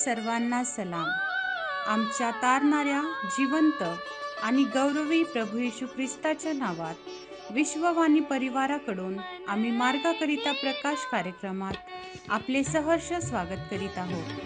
सर्वांना सलाम. आमच्या तारणाऱ्या जिवंत आणि गौरवी प्रभू येशू ख्रिस्ताच्या नावात विश्ववाणी परिवाराकडून आम्ही मार्गाकरिता प्रकाश कार्यक्रमात आपले सहर्ष स्वागत करीत आहोत.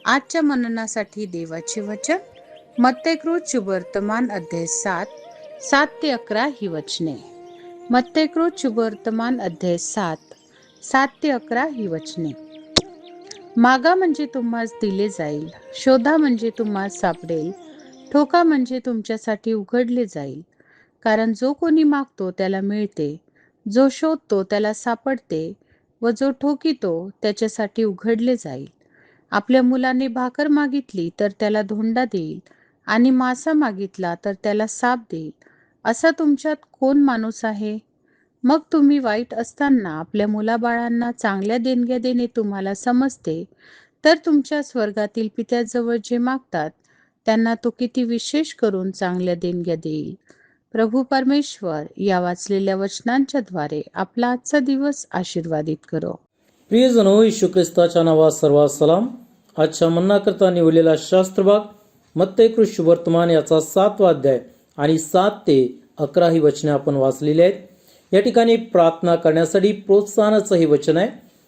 आजच्या मननासाठी देवाचे वचन मत्तेकृत शुभवर्तमान अध्याय 7 ते 11 ही वचने. मत्तेकृत शुभवर्तमान अध्याय 7 ते 11 ही वचने. मागा म्हणजे तुम्हास दिले जाईल, शोधा म्हणजे तुम्हास सापडेल, ठोका म्हणजे तुमच्यासाठी उघडले जाईल. कारण जो कोणी मागतो त्याला मिळते, जो शोधतो त्याला सापडते व जो ठोकितो त्याच्यासाठी उघडले जाईल. आपल्या मुलाने भाकर मागितली तर त्याला धोंडा देईल, आणि मासा मागितला तर त्याला साप देईल. असा तुमच्यात कोण माणूस आहे? मग तुम्ही वाईट असताना आपल्या मुलाबाळांना चांगल्या देणग्या देणे तुम्हाला समजते, तर तुमच्या स्वर्गातील पित्याजवळ जे मागतात त्यांना तो किती विशेष करून चांगल्या देणग्या देईल. प्रभू परमेश्वर या वाचलेल्या वचनांच्या द्वारे आपला आजचा दिवस आशीर्वादित करो. प्रियजनो, येशू ख्रिस्ताच्या नावात सर्वात सलाम. आजच्या मन्नाकरता निवडलेला शास्त्रभाग मत्तेकृत शुभवर्तमान याचा 7वा अध्याय आणि 7 ते 11 ही वचने आपण वाचलेली आहेत. या ठिकाणी प्रार्थना करण्यासाठी प्रोत्साहनाचं हे वचन आहे.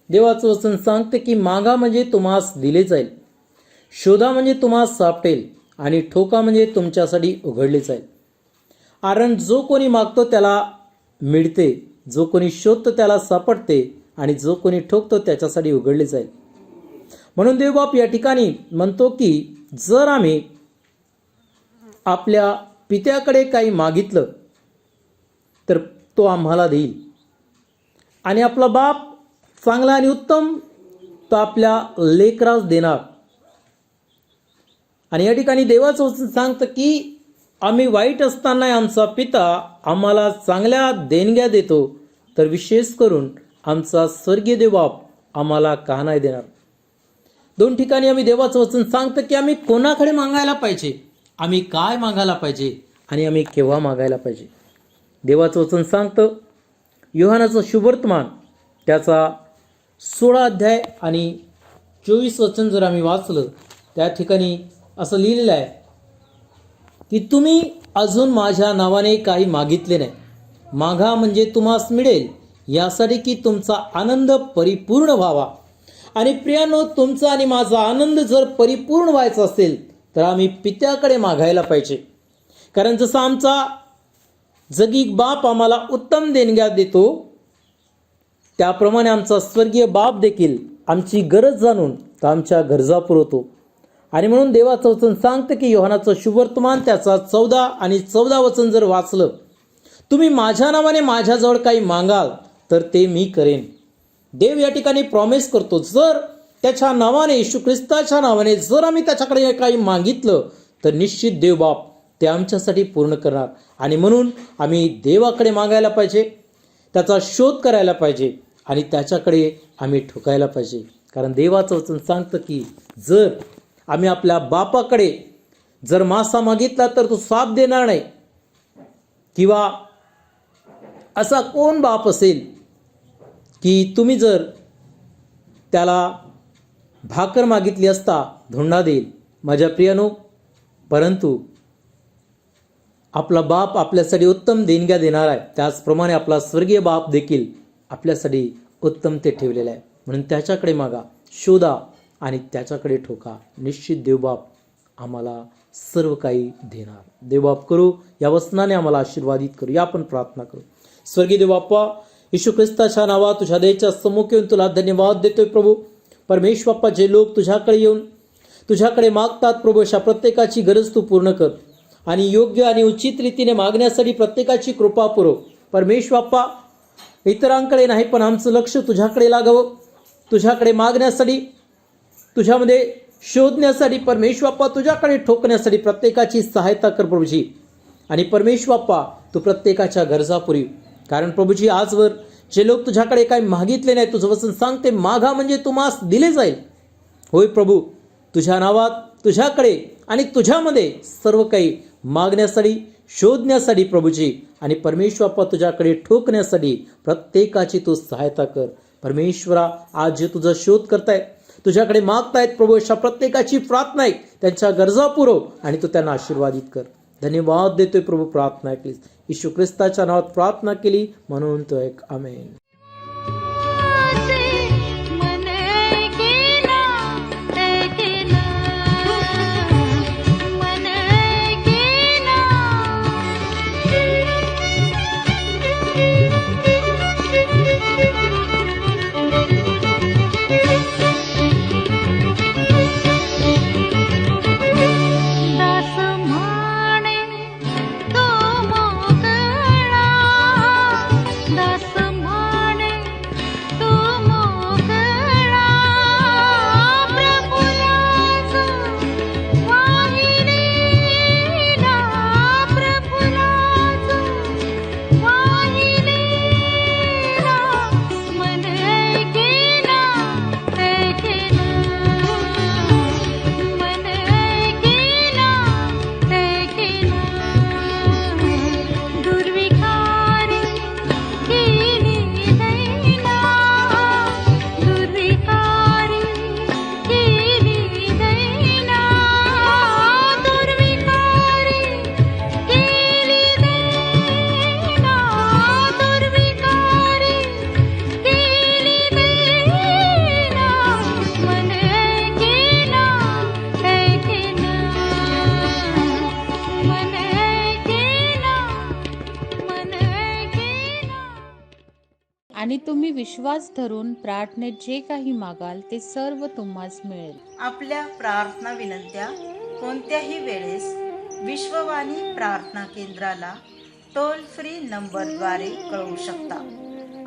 देवाचं वचन सांगते की मागा म्हणजे तुम्हास दिले जाईल, शोधा म्हणजे तुम्हास सापडेल, आणि ठोका म्हणजे तुमच्यासाठी उघडले जाईल. कारण जो कोणी मागतो त्याला मिळते, जो कोणी शोधतो त्याला सापडते, आणि जो कोणी ठोकतो त्याच्यासाठी उघडले जाईल. म्हणून देवबाप या ठिकाणी म्हणतो की जर आम्ही आपल्या पित्याकडे काही मागितलं तर तो आम्हाला देईल, आणि आपला बाप चांगला आणि उत्तम तो आपल्या लेकरास देणार. आणि या ठिकाणी देवाचं वचन सांगतं की आम्ही वाईट असताना आमचा पिता आम्हाला चांगल्या देणग्या देतो, तर विशेष करून आमचा स्वर्गीय देवबाप आम्हाला का नाही देणार. 2 ठिकाणी आम्ही देवाचं वचन सांगतं की आम्ही कोणाकडे मागायला पाहिजे, आम्ही काय मागायला पाहिजे, आणि आम्ही केव्हा मागायला पाहिजे. देवाचं वचन सांगतं योहानाचं शुभवर्तमान त्याचा 16 अध्याय आणि 24 वचन जर आम्ही वाचलं, त्या ठिकाणी असं लिहिलेलं आहे की तुम्ही अजून माझ्या नावाने काही मागितले नाही, मागा म्हणजे तुम्हास मिळेल, यासाठी की तुमचा आनंद परिपूर्ण व्हावा. आणि प्रियानो, तुमचा आणि माझा आनंद जर परिपूर्ण व्हायचा असेल तर आम्ही पित्याकडे मागायला पाहिजे. कारण जसा आमचा जगीक बाप आम्हाला उत्तम देणग्या देतो, त्याप्रमाणे आमचा स्वर्गीय बाप देखील आमची गरज जाणून आमच्या गरजा पुरवतो. आणि म्हणून देवाचं वचन सांगतं की योहानाचं शुभवर्तमान त्याचा 14 आणि 14 वचन जर वाचलं, तुम्ही माझ्या नावाने माझ्याजवळ काही मागाल तर ते मी करेन. देव या ठिकाणी प्रॉमिस करतो, जर त्याच्या नावाने, येशू ख्रिस्ताच्या नावाने जर आम्ही त्याच्याकडे काही मागितलं तर निश्चित देव बाप ते आमच्यासाठी पूर्ण करणार. आणि म्हणून आम्ही देवाकडे मागायला पाहिजे, त्याचा शोध करायला पाहिजे आणि त्याच्याकडे आम्ही ठोकायला पाहिजे. कारण देवाचं वचन सांगतं की जर आम्ही आपल्या बापाकडे जर मासा मागितला तर तो साप देणार नाही. किंवा असा कोण बाप असेल की तुम्ही जर त्याला भाकर मागितली असता धोंडा देईल. माझ्या प्रियानो, परंतु आपला बाप आपल्यासाठी उत्तम देणग्या देणार आहे. त्याचप्रमाणे आपला स्वर्गीय बाप देखील आपल्यासाठी उत्तम ते ठेवलेलं आहे. म्हणून त्याच्याकडे मागा, शोधा आणि त्याच्याकडे ठोका. निश्चित देवबाप आम्हाला सर्व काही देणार. देवबाप करू या वचनाने आम्हाला आशीर्वादित करू. या आपण प्रार्थना करू. स्वर्गीय देवबाप्पा, येशू ख्रिस्ताच्या नावात तुझ्या दयेच्या सम्मुख येऊन तुला धन्यवाद देतोय प्रभू. परमेश्वर बाप्पा, जे लोक तुझ्याकडे येऊन तुझ्याकडे मागतात प्रभू, अशा प्रत्येकाची गरज तू पूर्ण कर आणि योग्य आणि उचित रीतीने मागण्यासाठी प्रत्येकाची कृपा पुरव. परमेश्वर बाप्पा, इतरांकडे नाही पण आमचं लक्ष तुझ्याकडे लागावं. तुझ्याकडे मागण्यासाठी, तुझ्यामध्ये शोधण्यासाठी, परमेश्वर बाप्पा तुझ्याकडे ठोकण्यासाठी प्रत्येकाची सहायता कर प्रभूजी. आणि परमेश्वर बाप्पा, तू प्रत्येकाच्या गरजा पुरव. कारण प्रभूजी, आजवर जे लोक तुझ्याकडे काही मागितले नाही, तुझं वचन सांगते मागा म्हणजे तुम्हास दिले जाईल. होय प्रभू, तुझ्या नावात, तुझ्याकडे आणि तुझ्यामध्ये सर्व काही मागण्यासाठी, शोधण्यासाठी प्रभूजी आणि परमेश्वर बाप्पा तुझ्याकडे ठोकण्यासाठी प्रत्येकाची तू सहायता कर. परमेश्वरा, आज जे तुझा शोध करतायत, तुझ्याकडे मागतायत प्रभू, अशा प्रत्येकाची प्रार्थना आहे, त्यांच्या गरजा पुरव आणि तू त्यांना आशीर्वादित कर. धन्यवाद देतोय प्रभू. प्रार्थना केलीस येशू ख्रिस्ताच्या नावात प्रार्थना केली म्हणून तो एक आमेन. आणि तुम्ही विश्वास धरून प्रार्थनेत जे काही मागाल ते सर्व तुम्हास मिळेल. आपल्या प्रार्थना विनंत्या कोणत्याही वेळेस विश्ववाणी प्रार्थना केंद्राला टोल फ्री नंबरद्वारे कळवू शकता.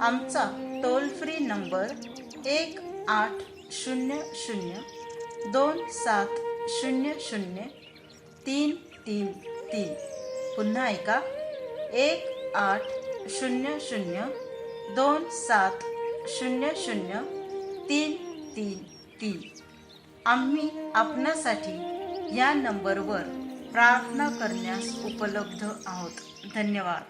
आमचा टोल फ्री नंबर 1-800-2700-333. पुन्हा ऐका, 1-800-2700-333. आम्ही आपणासाठी या नंबरवर प्रार्थना करण्यास उपलब्ध आहोत. धन्यवाद.